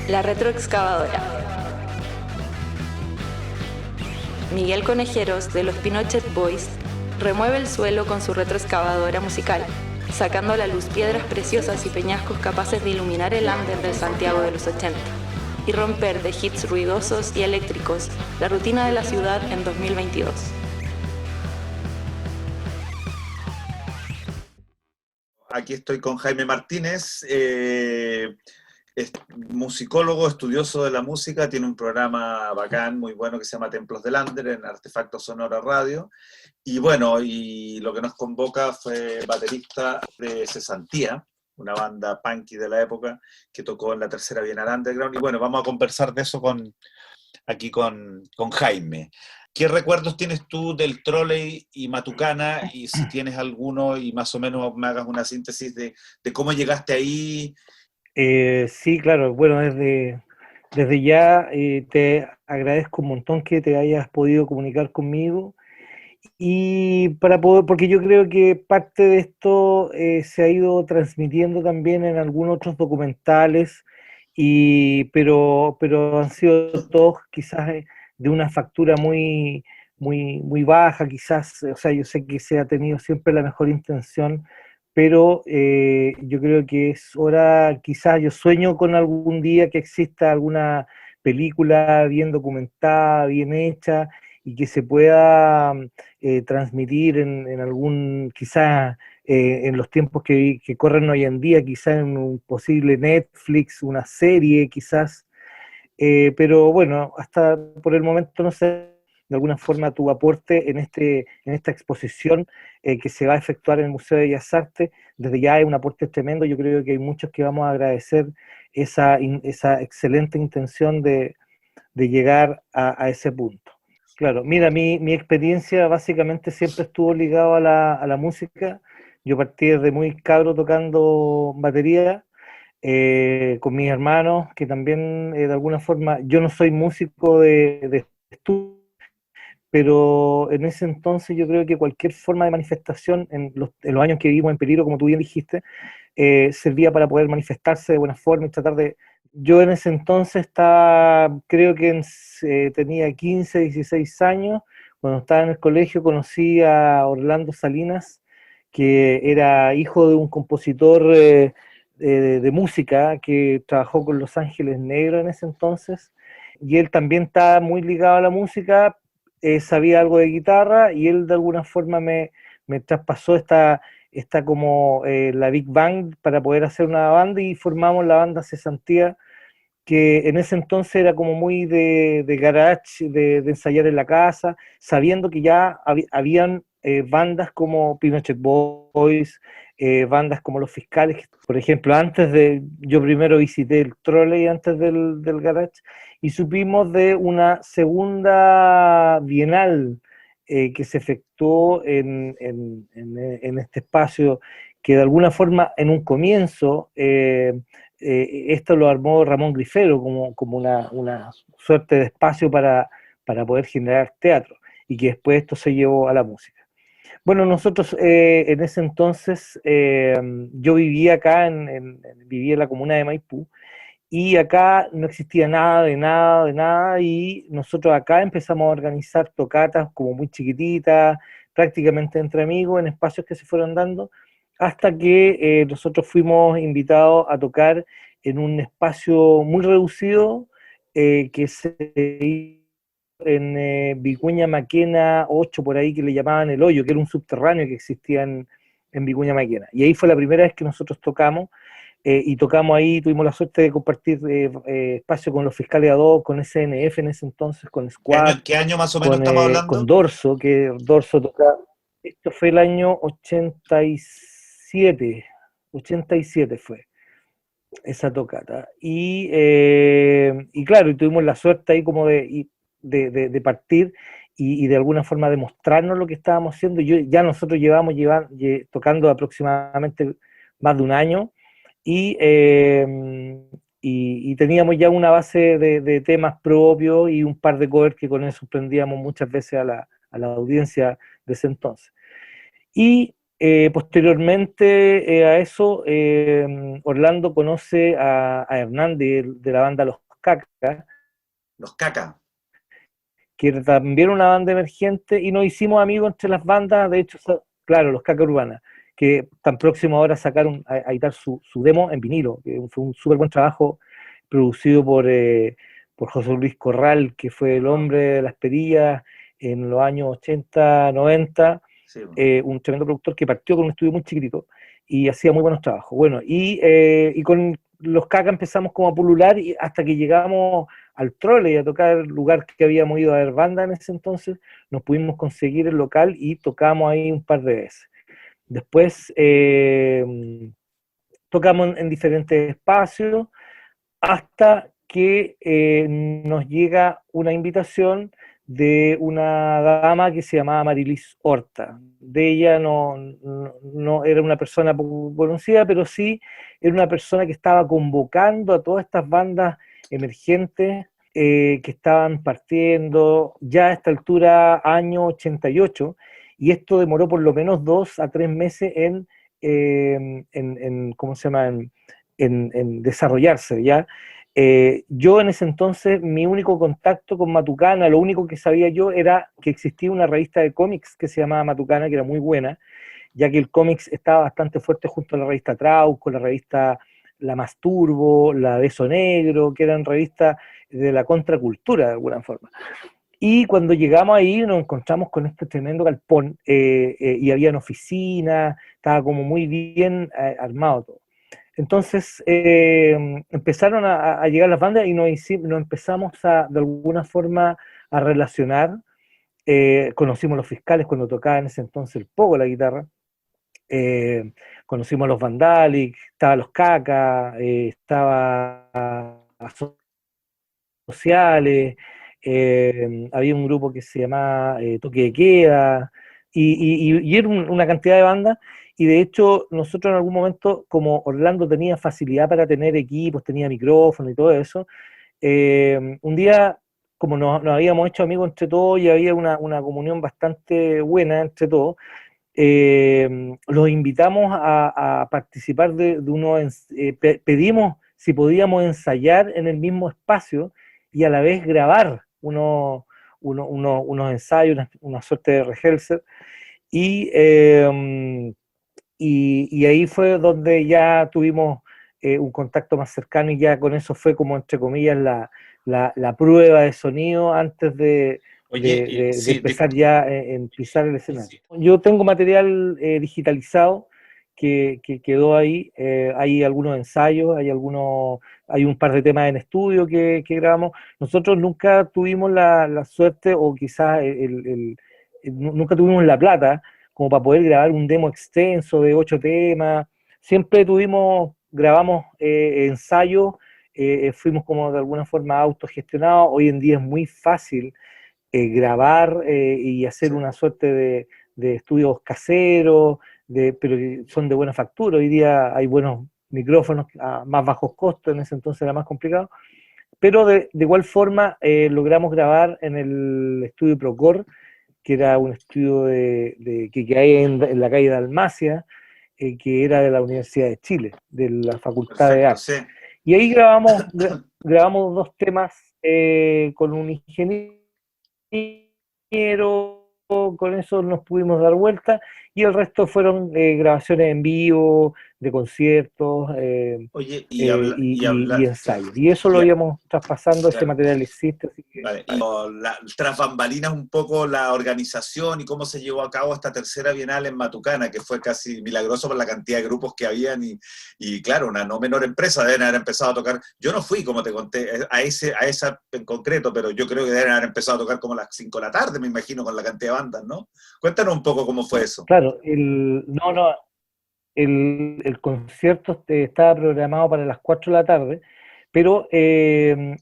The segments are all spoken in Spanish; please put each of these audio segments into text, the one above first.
La retroexcavadora. Miguel Conejeros, de los Pinochet Boys, remueve el suelo con su retroexcavadora musical, sacando a la luz piedras preciosas y peñascos capaces de iluminar el under del Santiago de los 80 y romper de hits ruidosos y eléctricos la rutina de la ciudad en 2022. Aquí estoy con Jaime Martínez, es musicólogo, estudioso de la música, tiene un programa bacán, muy bueno, que se llama Templos del Under en Artefacto Sonora Radio. Y bueno, y lo que nos convoca fue baterista de Cesantía, una banda punky de la época que tocó en la tercera Bienal Underground. Y bueno, vamos a conversar de eso aquí con Jaime. ¿Qué recuerdos tienes tú del Trolley y Matucana? Y si tienes alguno, y más o menos me hagas una síntesis de cómo llegaste ahí. Sí, claro, bueno, desde ya te agradezco un montón que te hayas podido comunicar conmigo y para poder, porque yo creo que parte de esto se ha ido transmitiendo también en algunos otros documentales, pero han sido todos quizás de una factura muy baja, quizás, o sea, yo sé que se ha tenido siempre la mejor intención, pero yo creo que es hora, quizás yo sueño con algún día que exista alguna película bien documentada, bien hecha, y que se pueda transmitir en algún, quizás en los tiempos que corren hoy en día, quizás en un posible Netflix, una serie, quizás, pero bueno, hasta por el momento no sé, de alguna forma tu aporte en esta exposición que se va a efectuar en el Museo de Bellas Artes, desde ya es un aporte tremendo. Yo creo que hay muchos que vamos a agradecer esa excelente intención de llegar a ese punto. Claro, mira, mi experiencia básicamente siempre estuvo ligada a la música. Yo partí desde muy cabro tocando batería, con mis hermanos, que también de alguna forma, yo no soy músico de estudio, pero en ese entonces yo creo que cualquier forma de manifestación en los años que vivimos en peligro, como tú bien dijiste, servía para poder manifestarse de buena forma y tratar de... Yo en ese entonces estaba, creo que tenía 15, 16 años, cuando estaba en el colegio conocí a Orlando Salinas, que era hijo de un compositor de música que trabajó con Los Ángeles Negros en ese entonces, y él también estaba muy ligado a la música, sabía algo de guitarra, y él de alguna forma me traspasó esta como la Big Bang para poder hacer una banda, y formamos la banda Cesantía, que en ese entonces era como muy de garage, de ensayar en la casa, sabiendo que ya habían bandas como Pinochet Boys, bandas como Los Fiscales. Por ejemplo, yo primero visité el Trolley antes del garage, y supimos de una segunda bienal que se efectuó en este espacio, que de alguna forma en un comienzo esto lo armó Ramón Grifero como una suerte de espacio para poder generar teatro, y que después esto se llevó a la música. Bueno, nosotros en ese entonces, yo vivía acá, vivía en la comuna de Maipú, y acá no existía nada, de nada, de nada, y nosotros acá empezamos a organizar tocatas como muy chiquititas, prácticamente entre amigos, en espacios que se fueron dando, hasta que nosotros fuimos invitados a tocar en un espacio muy reducido que se hizo en Vicuña Maquena 8, por ahí, que le llamaban El Hoyo, que era un subterráneo que existía en Vicuña Maquena. Y ahí fue la primera vez que nosotros tocamos, y tocamos ahí, tuvimos la suerte de compartir espacio con Los Fiscales A2, con SNF en ese entonces, con Squad, ¿Qué año más o menos estamos con hablando? Dorso, que Dorso tocaba. Esto fue el año 87 fue esa tocata. Y claro, y tuvimos la suerte ahí como de partir y de alguna forma demostrarnos lo que estábamos haciendo. Ya nosotros llevamos tocando aproximadamente más de un año, y, eh, y teníamos ya una base de temas propios y un par de covers que con eso sorprendíamos muchas veces a la audiencia de ese entonces. Y Posteriormente a eso, Orlando conoce a Hernán de la banda Los Cacas, Los Caca. que era también una banda emergente, y nos hicimos amigos entre las bandas. De hecho, claro, Los Cacas Urbanas, que tan próximo ahora sacaron a editar su demo en vinilo, que fue un súper buen trabajo, producido por José Luis Corral, que fue el hombre de las perillas en los años 80, 90, Sí, un tremendo productor que partió con un estudio muy chiquitito y hacía muy buenos trabajos. Bueno, y con Los Cacas empezamos como a pulular hasta que llegamos al Trole, a tocar el lugar que habíamos ido a ver banda en ese entonces. Nos pudimos conseguir el local y tocamos ahí un par de veces. Después tocamos en diferentes espacios hasta que nos llega una invitación de una dama que se llamaba Marilis Horta. De ella no era una persona poco conocida, pero sí era una persona que estaba convocando a todas estas bandas emergentes que estaban partiendo ya a esta altura, año 88, y esto demoró por lo menos 2 a 3 meses ¿cómo se llama? En desarrollarse, ¿ya? Yo en ese entonces, mi único contacto con Matucana, lo único que sabía yo era que existía una revista de cómics que se llamaba Matucana, que era muy buena, ya que el cómics estaba bastante fuerte junto a la revista Trauco, la revista La Masturbo, la Beso Negro, que eran revistas de la contracultura de alguna forma. Y cuando llegamos ahí nos encontramos con este tremendo galpón, y había oficinas, estaba como muy bien armado todo. Entonces empezaron a llegar las bandas y nos empezamos de alguna forma a relacionar. Conocimos los Fiscales cuando tocaba en ese entonces el pogo la guitarra. Conocimos a los Vandalic, estaba los Caca, estaba a Sociales, había un grupo que se llamaba Toque de Queda, y era una cantidad de bandas. Y de hecho, nosotros en algún momento, como Orlando tenía facilidad para tener equipos, tenía micrófono y todo eso, un día, como nos habíamos hecho amigos entre todos y había una comunión bastante buena entre todos, los invitamos a participar de unos, pedimos si podíamos ensayar en el mismo espacio y a la vez grabar unos ensayos, una suerte de rehearsal, y, y ahí fue donde ya tuvimos un contacto más cercano, y ya con eso fue como, entre comillas, la prueba de sonido antes Oye, de sí, empezar ya en pisar el escenario. Yo tengo material digitalizado que quedó ahí. Hay algunos ensayos, hay un par de temas en estudio que grabamos. Nosotros nunca tuvimos la suerte, o quizás nunca tuvimos la plata como para poder grabar un demo extenso de 8 temas. Siempre grabamos ensayos, fuimos como de alguna forma autogestionados. Hoy en día es muy fácil grabar y hacer una suerte de estudios caseros, pero que son de buena factura. Hoy día hay buenos micrófonos a más bajos costos, en ese entonces era más complicado. Pero de igual forma logramos grabar en el estudio Procor, que era un estudio que hay en la calle de Dalmacia, que era de la Universidad de Chile, de la Facultad de perfecto, Arte. sí. Y ahí grabamos 2 temas con un ingeniero, con eso nos pudimos dar vuelta, y el resto fueron grabaciones en vivo, de conciertos Oye, y ensayos. Y eso lo íbamos traspasando, ese claro. material existe. Así que, Vale. Y tras bambalinas un poco la organización y cómo se llevó a cabo esta tercera Bienal en Matucana, que fue casi milagroso por la cantidad de grupos que habían y claro, una no menor empresa, deben haber empezado a tocar. Yo no fui, como te conté, a esa en concreto, pero yo creo que deben haber empezado a tocar como a las 5 de la tarde, me imagino, con la cantidad de bandas, ¿no? Cuéntanos un poco cómo fue eso. claro, el concierto estaba programado para las 4 de la tarde, pero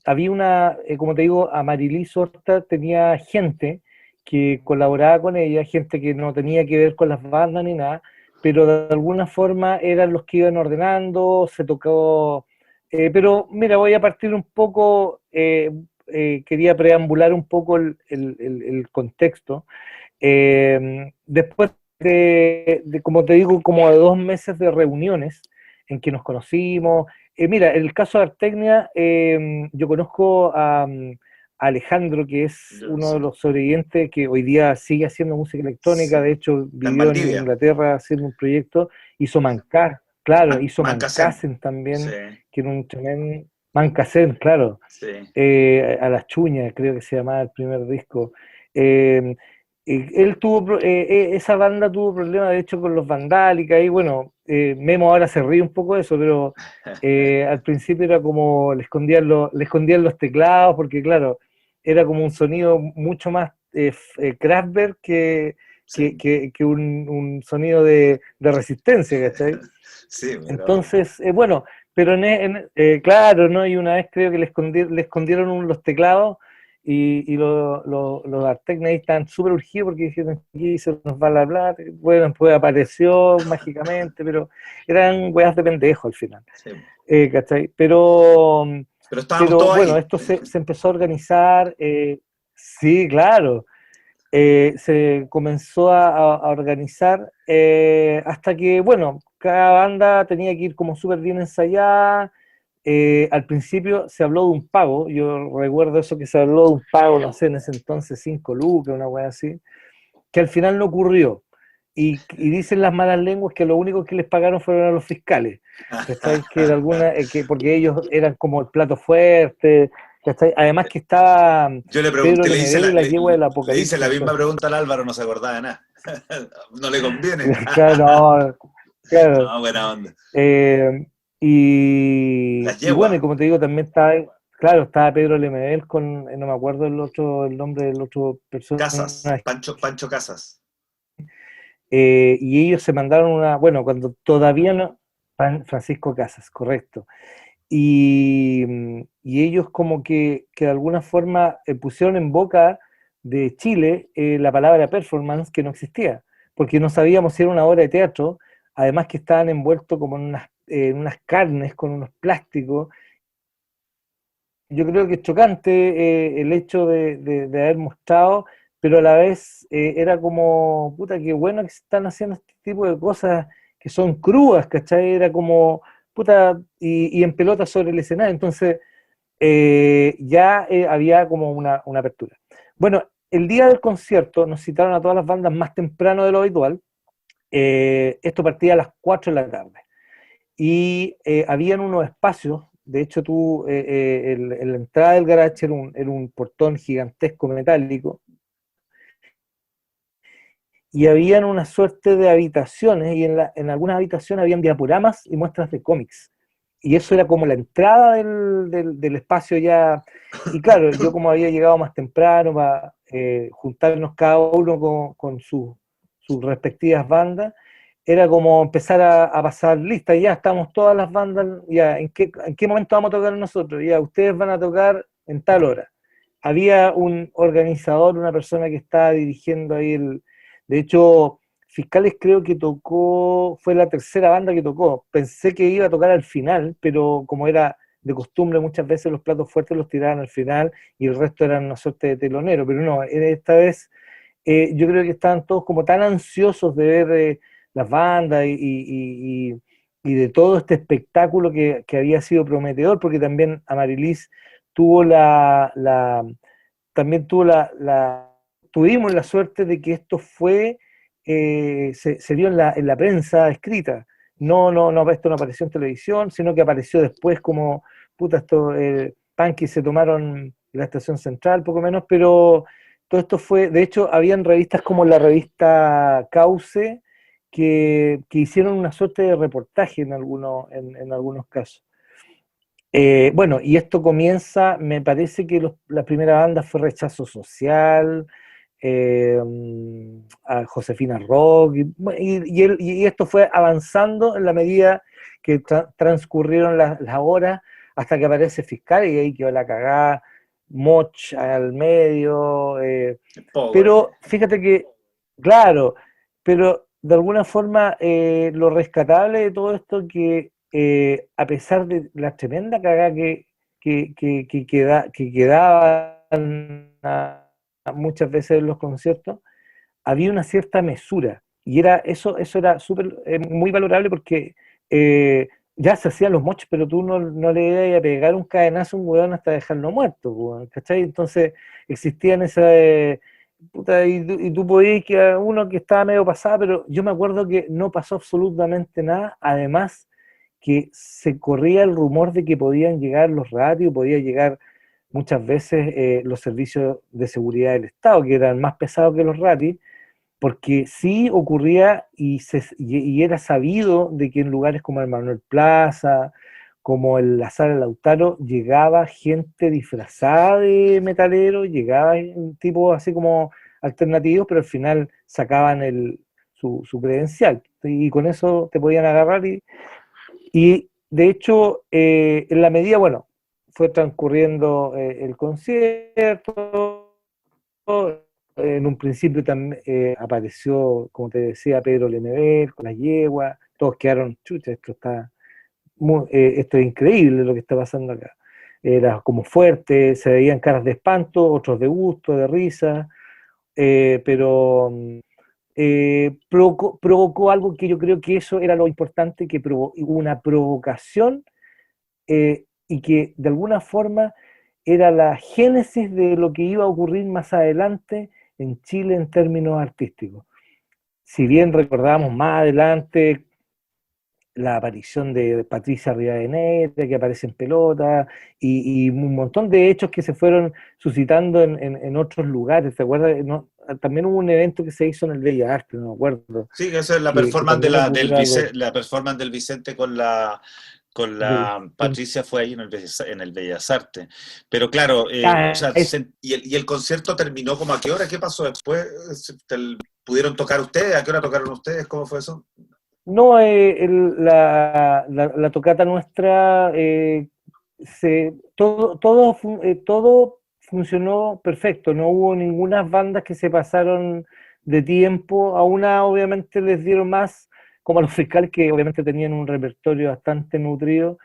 había como te digo, Amarilis Horta tenía gente que colaboraba con ella, gente que no tenía que ver con las bandas ni nada, pero de alguna forma eran los que iban ordenando, se tocó. Pero mira, voy a partir un poco, quería preambular un poco el contexto. Después como te digo, como de 2 meses de reuniones en que nos conocimos. Mira, el caso de Artecnia, yo conozco a Alejandro, que es Yo uno de sí. los sobrevivientes que hoy día sigue haciendo música electrónica. Sí. De hecho Está en vivió en Valdivia. Inglaterra haciendo un proyecto, hizo Mancar, claro, hizo Mancasen. Mancasen Sí, también, que era un tremendo Mancasen, claro. sí. A las Chuñas, creo que se llamaba el primer disco. Eh, Él tuvo, esa banda tuvo problemas, de hecho, con los Vandálicas, y bueno, Memo ahora se ríe un poco de eso, pero al principio era como, le escondían los teclados, porque claro, era como un sonido mucho más Kraftwerk Sí, que un sonido de resistencia, ¿cachai? sí, pero Entonces, bueno, pero claro, ¿no? Y una vez creo que le escondieron los teclados y los Artecna ahí estaban súper urgidos porque dijeron, aquí se nos va la plata. Bueno, después apareció mágicamente, pero eran weas de pendejo al final, sí. ¿cachai? Pero Todos bueno, ahí. esto se empezó a organizar, sí, claro, se comenzó a organizar hasta que, bueno, cada banda tenía que ir como súper bien ensayada. Al principio se habló de un pago, yo recuerdo eso que se habló de un pago, no sé, en ese entonces 5 lucas, una wea así, que al final no ocurrió. Y dicen las malas lenguas que lo único que les pagaron fueron a los fiscales, ¿cachai? Que de alguna, porque ellos eran como el plato fuerte, ¿cachai? Además que estaba Yo le Pedro pregunté, Lemebel y la yegua del le hice la Apocalipsis. misma pregunta al Álvaro, no se acordaba de nada. No le conviene. Claro, no, claro. No, buena onda. Eh, Las y bueno, y yeguas, como te digo, también estaba, claro, estaba Pedro Lemebel con, no me acuerdo el nombre del otro Casas, personaje. Pancho Casas. Y ellos se mandaron bueno, cuando todavía no, Francisco Casas, correcto. Y ellos como que de alguna forma pusieron en boca de Chile la palabra performance que no existía, porque no sabíamos si era una obra de teatro, además que estaban envueltos como en unas carnes con unos plásticos. Yo creo que es chocante el hecho de haber mostrado, pero a la vez era como, puta, qué bueno que se están haciendo este tipo de cosas que son crudas, ¿cachai? Era como, puta, y en pelota sobre el escenario. Entonces, ya había como una apertura. Bueno, el día del concierto nos citaron a todas las bandas más temprano de lo habitual. Esto partía a las 4 de la tarde. Y habían unos espacios, de hecho tú, en la entrada del garage era un portón gigantesco metálico, y habían una suerte de habitaciones, y en algunas habitaciones habían diaporamas y muestras de cómics. Y eso era como la entrada del espacio ya. Y claro, yo como había llegado más temprano para juntarnos cada uno con sus respectivas bandas, era como empezar a pasar lista, ya estamos todas las bandas, ya, en qué momento vamos a tocar nosotros? Ya, ustedes van a tocar en tal hora. Había un organizador, una persona que estaba dirigiendo ahí de hecho, Fiscales creo que tocó, fue la tercera banda que tocó. Pensé que iba a tocar al final, pero como era de costumbre, muchas veces los platos fuertes los tiraban al final y el resto eran una suerte de telonero. Pero no, esta vez yo creo que estaban todos como tan ansiosos de ver las bandas y de todo este espectáculo que había sido prometedor, porque también Amarilis tuvo también tuvimos la suerte de que esto se dio en la prensa escrita. No, esto no apareció en televisión, sino que apareció después como, puta, esto, Punky se tomaron la estación central, poco menos, pero todo esto fue, de hecho, habían revistas como la revista Cauce, que hicieron una suerte de reportaje en algunos casos. Bueno, y esto comienza, me parece que la primera banda fue Rechazo Social, eh, a Josefina Rock, y esto fue avanzando en la medida que transcurrieron las horas hasta que aparece Fiscal y ahí quedó la cagada, Moch al medio, Power. pero fíjate que, claro, pero de alguna forma lo rescatable de todo esto que a pesar de la tremenda cagada que quedaban muchas veces en los conciertos, había una cierta mesura. eso era súper, muy valorable porque ya se hacían los moches, pero tú no le ibas a pegar un cadenazo a un hueón hasta dejarlo muerto, weón, ¿cachai? Entonces existían esas, puta, y tú podías que a uno que estaba medio pasado, pero yo me acuerdo que no pasó absolutamente nada, además que se corría el rumor de que podían llegar los ratios, podía llegar muchas veces los servicios de seguridad del Estado, que eran más pesados que los ratis, porque sí ocurría y era sabido de que en lugares como el Manuel Plaza, como en la Sala Lautaro, llegaba gente disfrazada de metalero, llegaba un tipo así como alternativos, pero al final sacaban su credencial y con eso te podían agarrar y de hecho, en la medida, bueno, fue transcurriendo el concierto, en un principio también apareció, como te decía, Pedro Lemebel con las yeguas, todos quedaron, chucha, esto es increíble lo que está pasando acá. Era como fuerte, se veían caras de espanto, otros de gusto, de risa, pero provocó algo que yo creo que eso era lo importante, que hubo una provocación y que de alguna forma era la génesis de lo que iba a ocurrir más adelante en Chile en términos artísticos. Si bien recordamos más adelante la aparición de Patricia Rivadeneira, que aparece en pelota, y un montón de hechos que se fueron suscitando en otros lugares, ¿te acuerdas? ¿No? También hubo un evento que se hizo en el Bellas Artes, no me acuerdo. Sí, esa es la Que performance, también ocurrió algo La performance del Vicente con la Patricia fue ahí en el Bellas Artes. Pero claro, o sea, y el concierto terminó como a qué hora, ¿qué pasó después? ¿Pudieron tocar ustedes? ¿A qué hora tocaron ustedes? ¿Cómo fue eso? No, la tocata nuestra, todo funcionó perfecto, no hubo ninguna bandas que se pasaron de tiempo, a una obviamente les dieron más, como a los fiscales que obviamente tenían un repertorio bastante nutrido,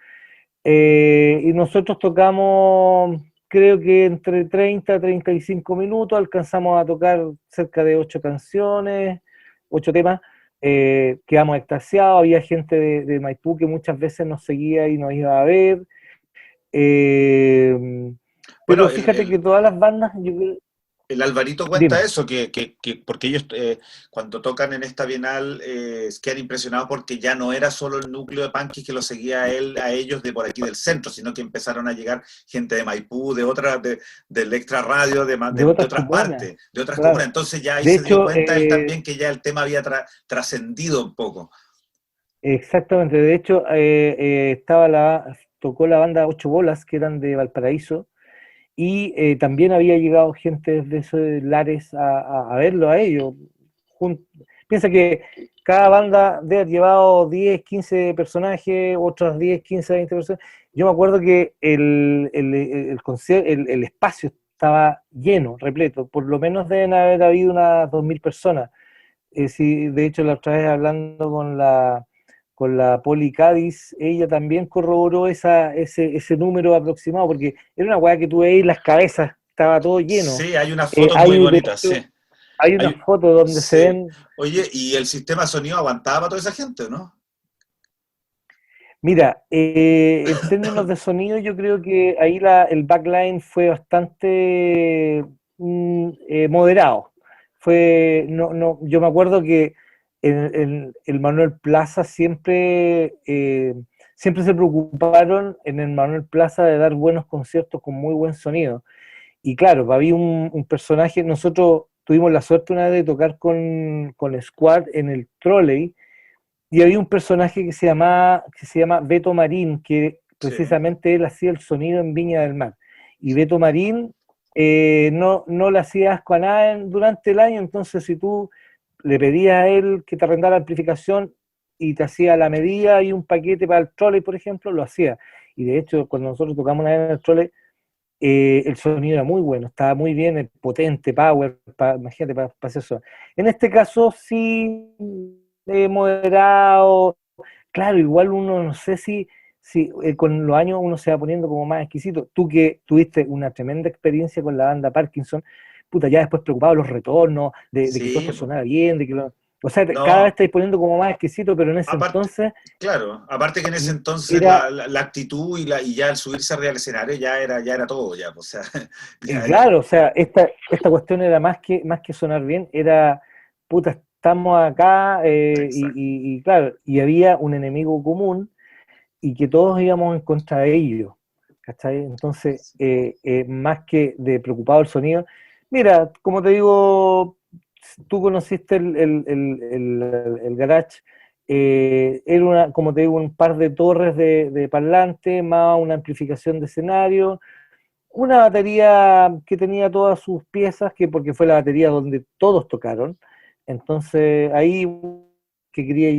y nosotros tocamos, creo que entre 30 a 35 minutos, alcanzamos a tocar cerca de 8 canciones, 8 temas, quedamos extasiados, había gente de Maipú que muchas veces nos seguía y nos iba a ver, eh, pero Bueno, fíjate que todas las bandas, el Alvarito cuenta dime, eso, porque ellos cuando tocan en esta Bienal quedan impresionados porque ya no era solo el núcleo de punkis que lo seguía a ellos de por aquí del centro, sino que empezaron a llegar gente de Maipú, del Extra Radio, de de otras otras comunas, partes, de otras comunas. claro. Entonces ya ahí De se dio hecho, cuenta él también que ya el tema había trascendido un poco. exactamente, de hecho, tocó la banda Ocho Bolas, que eran de Valparaíso, y también había llegado gente desde esos lares a verlo a ellos. Piensa que cada banda debe haber llevado 10, 15 personajes, otros 10, 15, 20 personas. Yo me acuerdo que el espacio estaba lleno, repleto, por lo menos deben haber habido unas 2000 personas. Sí, de hecho, la otra vez hablando con la Poli Cádiz, ella también corroboró ese número aproximado, porque era una weá que tú veis las cabezas, estaba todo lleno. Sí, hay unas fotos muy De bonitas, hecho, sí. hay una Hay, foto donde se sí. ven. Oye, ¿y el sistema de sonido aguantaba para toda esa gente, no? Mira, en términos de sonido, yo creo que ahí el backline fue bastante moderado. Yo me acuerdo que el Manuel Plaza siempre se preocuparon en el Manuel Plaza de dar buenos conciertos con muy buen sonido. Y claro, había un personaje, nosotros tuvimos la suerte una vez de tocar con Squad en el Trolley, y había un personaje que se llama Beto Marín, que Sí. precisamente él hacía el sonido en Viña del Mar. Y Beto Marín no le hacía asco a nada durante el año, entonces si tú le pedías a él que te arrendara la amplificación y te hacía la medida y un paquete para el trolley, por ejemplo, lo hacía. Y de hecho, cuando nosotros tocamos una vez en el trolley, el sonido era muy bueno, estaba muy bien, potente, power, imagínate, para hacer eso. En este caso, sí, moderado, claro, igual uno, no sé si con los años uno se va poniendo como más exquisito. Tú que tuviste una tremenda experiencia con la banda Parkinson, puta, ya después preocupado de los retornos, de que todo esto Sí, po. sonara bien, de que O sea, cada vez No, estáis poniendo como más exquisito, pero en ese aparte, entonces claro, aparte que en ese entonces era, la actitud y ya el subirse arriba del escenario ya era todo, ya, pues, o sea, ya era, claro, o sea, esta cuestión era más que sonar bien, era, puta, estamos acá, exacto, y claro, y había un enemigo común y que todos íbamos en contra de ellos, ¿cachai? Entonces, más que de preocupado el sonido, mira, como te digo, tú conociste el garage, era una, como te digo, un par de torres de parlante, más una amplificación de escenario, una batería que tenía todas sus piezas, que porque fue la batería donde todos tocaron, entonces ahí que quería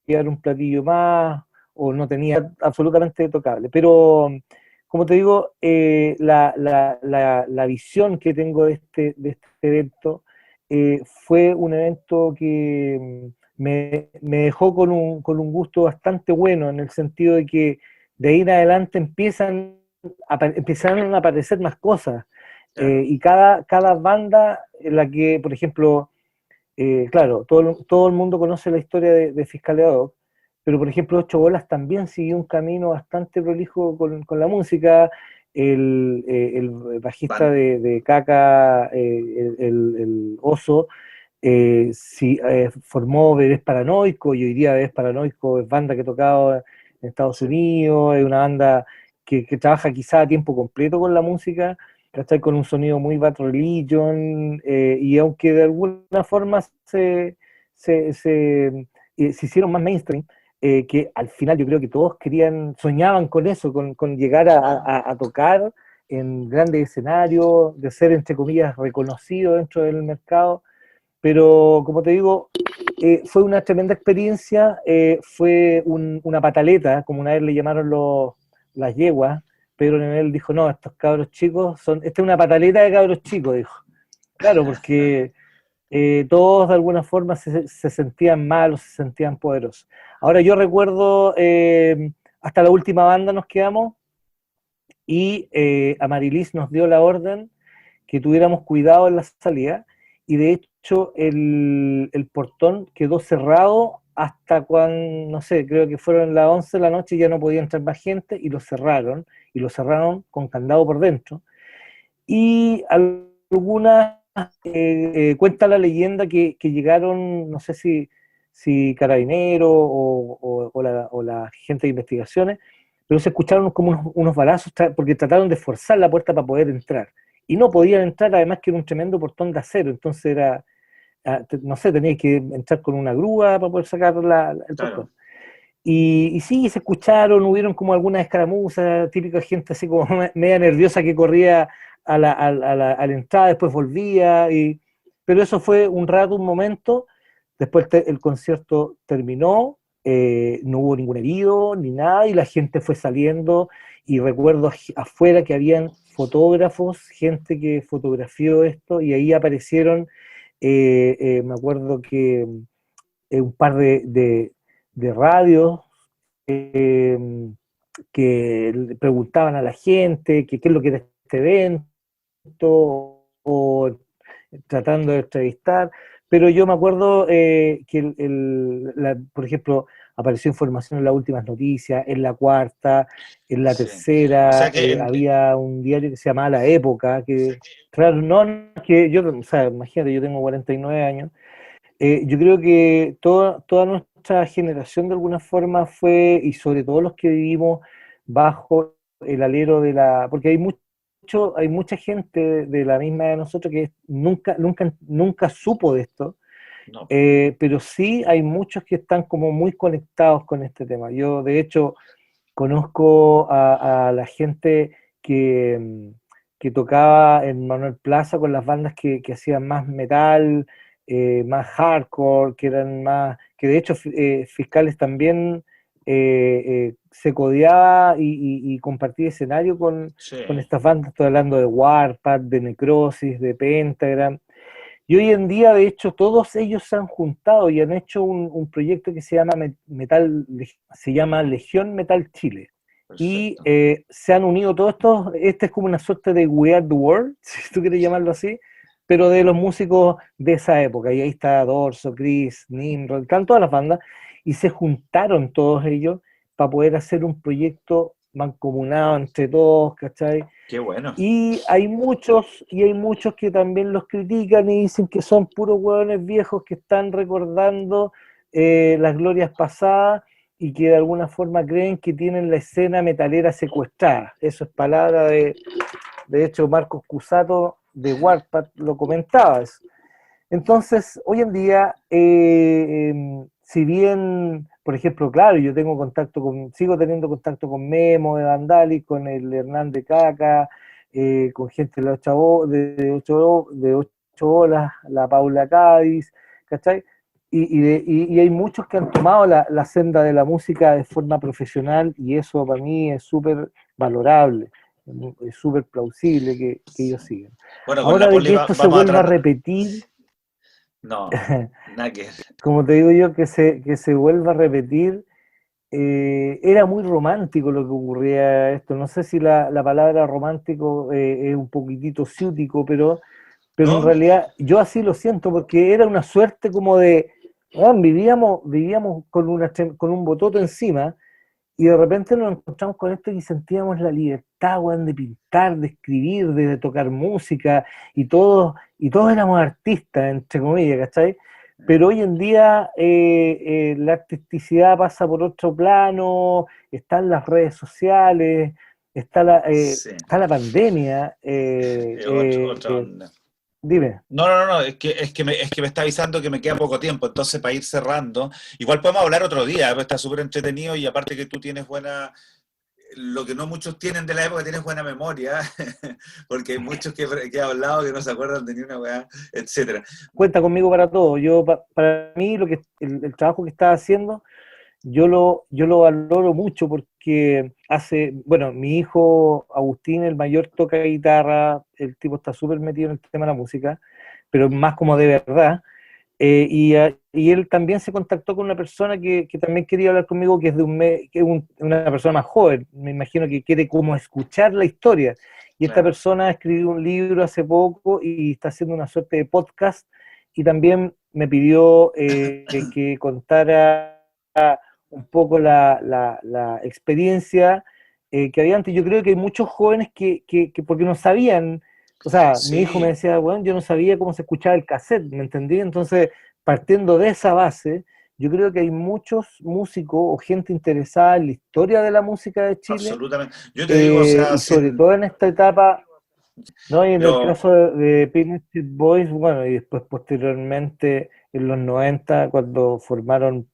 llevar un platillo más, o no tenía absolutamente tocable, pero como te digo, la visión que tengo de este evento, fue un evento que me dejó con un gusto bastante bueno, en el sentido de que de ahí en adelante empezaron a aparecer más cosas. claro, Y cada banda en la que, por ejemplo, claro, todo el mundo conoce la historia de Fiscal Edo, pero por ejemplo, Ocho Bolas también siguió un camino bastante prolijo con la música. El bajista van, de Caca, el Oso, sí, formó Bebés Paranoico, y hoy día Bebés Paranoico es banda que ha tocado en Estados sí, Unidos, es una banda que trabaja quizá a tiempo completo con la música, ¿cachai? Con un sonido muy Bad Religion, y aunque de alguna forma se hicieron más mainstream, que al final yo creo que todos soñaban con eso, con llegar no, a tocar en grandes escenarios, de ser entre comillas reconocido dentro del mercado, pero como te digo, fue una tremenda experiencia, fue una pataleta, como una vez le llamaron las yeguas. Pedro Nenel dijo, no, estos cabros chicos esta es una pataleta de cabros chicos, dijo. Claro, porque todos de alguna forma se sentían mal o se sentían poderosos. Ahora yo recuerdo, hasta la última banda nos quedamos, y Amarilis nos dio la orden que tuviéramos cuidado en la salida, y de hecho el portón quedó cerrado hasta cuando, no sé, creo que fueron las 11 de la noche y ya no podía entrar más gente, y lo cerraron con candado por dentro. Y algunas, cuenta la leyenda que llegaron, no sé si carabineros o la gente de investigaciones, pero se escucharon como unos balazos, porque trataron de forzar la puerta para poder entrar. Y no podían entrar, además que era un tremendo portón de acero, entonces era, no sé, tenías que entrar con una grúa para poder sacar el portón. claro, Y sí, se escucharon, hubieron como algunas escaramuzas, típica gente así como media nerviosa que corría a la entrada, después volvía, pero eso fue un rato, un momento, después el concierto terminó, no hubo ningún herido ni nada, y la gente fue saliendo, y recuerdo afuera que habían fotógrafos, gente que fotografió esto, y ahí aparecieron, me acuerdo que un par de radios, eh, que le preguntaban a la gente qué es lo que era este evento, o tratando de entrevistar, pero yo me acuerdo, que por ejemplo, apareció información en las últimas noticias, en la cuarta, en la sí. O sea tercera, que había un diario que se llamaba La Época, que, claro, no, que yo, o sea, imagínate, yo tengo 49 años, yo creo que toda nuestra generación de alguna forma fue, y sobre todo los que vivimos bajo el alero porque hay mucha gente de la misma de nosotros que nunca supo de esto, no, pero sí hay muchos que están como muy conectados con este tema. Yo, de hecho, conozco a la gente que tocaba en Manuel Plaza con las bandas que hacían más metal, más hardcore, que de hecho Fiscales también se codeaba y compartía escenario sí, con estas bandas. Estoy hablando de Warpath, de Necrosis, de Pentagram, y hoy en día, de hecho, todos ellos se han juntado y han hecho un proyecto que se llama Legión Metal Chile. Y perfecto. se han unido todos estos, este es como una suerte de We Are the World, si tú quieres llamarlo así, pero de los músicos de esa época. Y ahí está Dorso, Chris, Nimrod, están todas las bandas, y se juntaron todos ellos para poder hacer un proyecto mancomunado entre todos, ¿cachai? Qué bueno. Y hay muchos que también los critican y dicen que son puros hueones viejos que están recordando las glorias pasadas y que de alguna forma creen que tienen la escena metalera secuestrada. Eso es palabra de hecho, Marcos Cusato de Warpath lo comentaba eso. Entonces, hoy en día, si bien, por ejemplo, claro, yo sigo teniendo contacto con Memo de Vandalic, con el Hernán de Caca, con gente de de ocho Olas, la Paula Cádiz, ¿cachai? Y hay muchos que han tomado la senda de la música de forma profesional y eso para mí es súper valorable, es súper plausible que ellos sigan. Bueno, con la Ahora de Poli que esto se vamos a vuelva a tratar. repetir, No, nada que ver. como te digo yo, que se vuelva a repetir, era muy romántico lo que ocurría esto. No sé si la palabra romántico es un poquitito ciútico, pero en ¿No? realidad yo así lo siento, porque era una suerte como de, vivíamos con un bototo encima, y de repente nos encontramos con esto y sentíamos la libertad, weón, de pintar, de escribir, de tocar música, y todos éramos artistas, entre comillas, ¿cachai? Pero hoy en día la artisticidad pasa por otro plano, están las redes sociales, Sí, está la pandemia. otra onda. Dime. No, es que me está avisando que me queda poco tiempo, entonces para ir cerrando, igual podemos hablar otro día, pues está súper entretenido y aparte que tú tienes lo que no muchos tienen de la época, tienes buena memoria, porque hay muchos que he hablado que no se acuerdan de ni una weá, etcétera. Cuenta conmigo para todo. Para mí, el trabajo que estás haciendo, yo lo valoro mucho porque bueno, mi hijo Agustín, el mayor, toca guitarra, el tipo está súper metido en el tema de la música, pero más como de verdad. Y él también se contactó con una persona que también quería hablar conmigo, que es una persona más joven, me imagino que quiere como escuchar la historia. Y esta Claro. persona escribió un libro hace poco y está haciendo una suerte de podcast, y también me pidió que contara un poco la experiencia que había antes. Yo creo que hay muchos jóvenes que porque no sabían, o sea, mi hijo me Sí, decía, bueno, yo no sabía cómo se escuchaba el cassette, ¿me entendí? Entonces, partiendo de esa base, yo creo que hay muchos músicos o gente interesada en la historia de la música de Chile, absolutamente. Yo te digo, o sea, y sobre todo en esta etapa, ¿no? Y en el yo, caso de Pink Street Boys, bueno, y después posteriormente en los 90 cuando formaron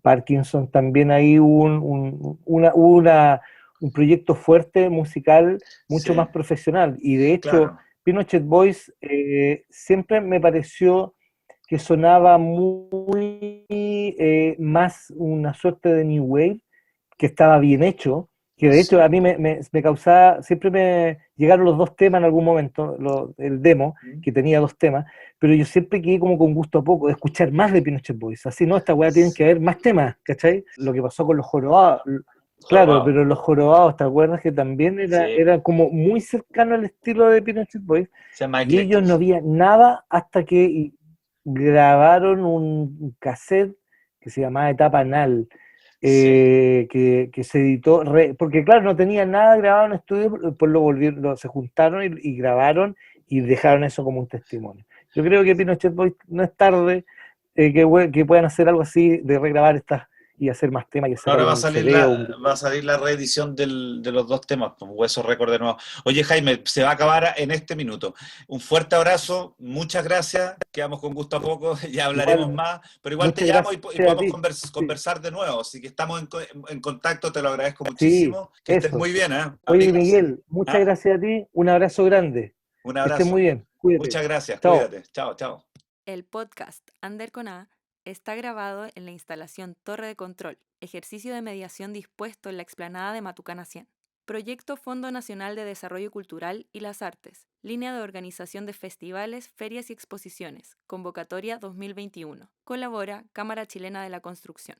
Parkinson, también ahí hubo un proyecto fuerte musical, mucho sí, más profesional. Y de hecho, claro, Pinochet Boys siempre me pareció que sonaba muy más una suerte de New Wave, que estaba bien hecho, que de hecho a sí. mí me causaba, siempre me llegaron los dos temas en algún momento, el demo, que tenía dos temas, pero yo siempre quedé como con gusto a poco de escuchar más de Pinochet Boys, así no, esta weá tienen que haber más temas, ¿cachai? Lo que pasó con los jorobados, claro, Jorobado. pero los jorobados, ¿te acuerdas que también Sí, era como muy cercano al estilo de Pinochet Boys? se llama Y ellos no eclectos. había nada hasta que grabaron un cassette que se llamaba Etapa Anal, Sí. que se editó, porque claro, no tenían nada grabado en estudio, después lo volvieron, se juntaron y grabaron y dejaron eso como un testimonio. Yo creo que Pinochet Boys no es tarde que puedan hacer algo así, de regrabar estas y hacer más temas y Ahora sacarlo en un CD o un va a salir la reedición de los dos temas, pues, Hueso Récord de nuevo. Oye, Jaime, se va a acabar en este minuto. Un fuerte abrazo, muchas gracias. Quedamos con gusto a poco, ya hablaremos igual. más, pero igual te Muchas llamo y gracias a podemos ti. Sí, conversar de nuevo. Así que estamos en contacto, te lo agradezco sí, muchísimo. Que estés eso. muy bien, ¿eh? Oye, Abrigos. Miguel, muchas ¿Ah? gracias a ti. Un abrazo grande. Un Que estés muy abrazo. bien. Cuídate. Muchas gracias, Chao. cuídate. Chao, chao. El podcast Ander con A está grabado en la instalación Torre de Control, ejercicio de mediación dispuesto en la explanada de Matucana 100. Proyecto Fondo Nacional de Desarrollo Cultural y las Artes, línea de organización de festivales, ferias y exposiciones, convocatoria 2021. Colabora Cámara Chilena de la Construcción.